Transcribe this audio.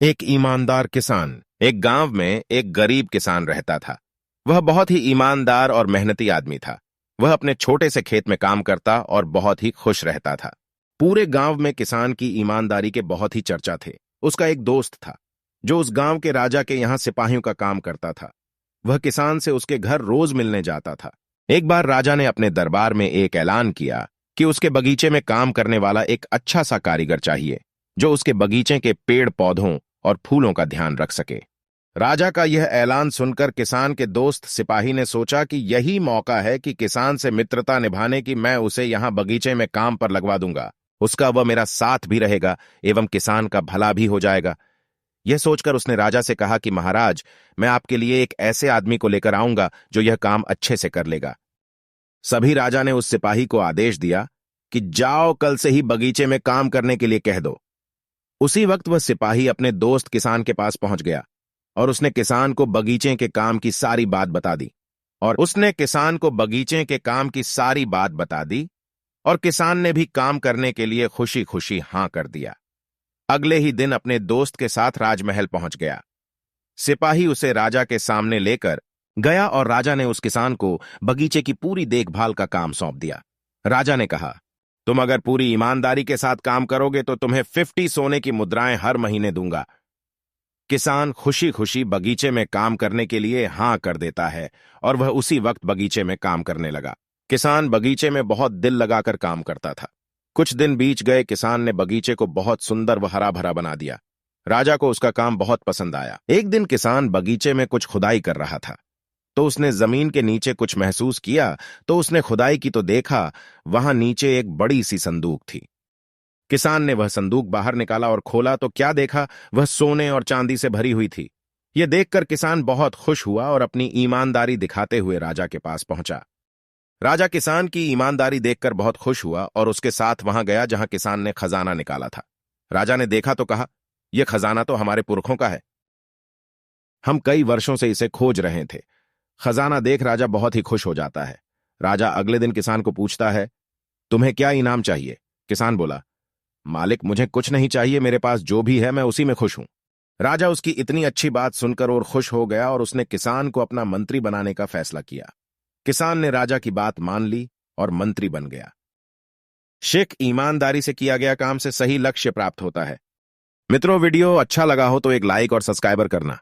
एक ईमानदार किसान। एक गांव में एक गरीब किसान रहता था। वह बहुत ही ईमानदार और मेहनती आदमी था। वह अपने छोटे से खेत में काम करता और बहुत ही खुश रहता था। पूरे गांव में किसान की ईमानदारी के बहुत ही चर्चा थे। उसका एक दोस्त था जो उस गांव के राजा के यहाँ सिपाहियों का काम करता था। वह किसान से उसके घर रोज मिलने जाता था। एक बार राजा ने अपने दरबार में एक ऐलान किया कि उसके बगीचे में काम करने वाला एक अच्छा सा कारीगर चाहिए जो उसके बगीचे के पेड़ पौधों और फूलों का ध्यान रख सके। राजा का यह ऐलान सुनकर किसान के दोस्त सिपाही ने सोचा कि यही मौका है कि किसान से मित्रता निभाने की मैं उसे यहां बगीचे में काम पर लगवा दूंगा। उसका वह मेरा साथ भी रहेगा एवं किसान का भला भी हो जाएगा। यह सोचकर उसने राजा से कहा कि महाराज, मैं आपके लिए एक ऐसे आदमी को लेकर आऊंगा जो यह काम अच्छे से कर लेगा। सभी राजा ने उस सिपाही को आदेश दिया कि जाओ, कल से ही बगीचे में काम करने के लिए कह दो। उसी वक्त वह सिपाही अपने दोस्त किसान के पास पहुंच गया और उसने किसान को बगीचे के काम की सारी बात बता दी। और किसान ने भी काम करने के लिए खुशी खुशी हां कर दिया। अगले ही दिन अपने दोस्त के साथ राजमहल पहुंच गया। सिपाही उसे राजा के सामने लेकर गया और राजा ने उस किसान को बगीचे की पूरी देखभाल का काम सौंप दिया। राजा ने कहा, तुम अगर पूरी ईमानदारी के साथ काम करोगे तो तुम्हें 50 सोने की मुद्राएं हर महीने दूंगा। किसान खुशी खुशी बगीचे में काम करने के लिए हां कर देता है और वह उसी वक्त बगीचे में काम करने लगा। किसान बगीचे में बहुत दिल लगाकर काम करता था। कुछ दिन बीत गए। किसान ने बगीचे को बहुत सुंदर व हरा भरा बना दिया। राजा को उसका काम बहुत पसंद आया। एक दिन किसान बगीचे में कुछ खुदाई कर रहा था तो उसने जमीन के नीचे कुछ महसूस किया। तो उसने खुदाई की तो देखा वहां नीचे एक बड़ी सी संदूक थी। किसान ने वह संदूक बाहर निकाला और खोला तो क्या देखा, वह सोने और चांदी से भरी हुई थी। यह देखकर किसान बहुत खुश हुआ और अपनी ईमानदारी दिखाते हुए राजा के पास पहुंचा। राजा किसान की ईमानदारी देखकर बहुत खुश हुआ और उसके साथ वहां गया जहां किसान ने खजाना निकाला था। राजा ने देखा तो कहा, यह खजाना तो हमारे पुरखों का है। हम कई वर्षों से इसे खोज रहे थे। खजाना देख राजा बहुत ही खुश हो जाता है। राजा अगले दिन किसान को पूछता है, तुम्हें क्या इनाम चाहिए? किसान बोला, मालिक, मुझे कुछ नहीं चाहिए, मेरे पास जो भी है मैं उसी में खुश हूं। राजा उसकी इतनी अच्छी बात सुनकर और खुश हो गया और उसने किसान को अपना मंत्री बनाने का फैसला किया। किसान ने राजा की बात मान ली और मंत्री बन गया। शिख ईमानदारी से किया गया काम से सही लक्ष्य प्राप्त होता है। मित्रों, वीडियो अच्छा लगा हो तो एक लाइक और सब्सक्राइबर करना।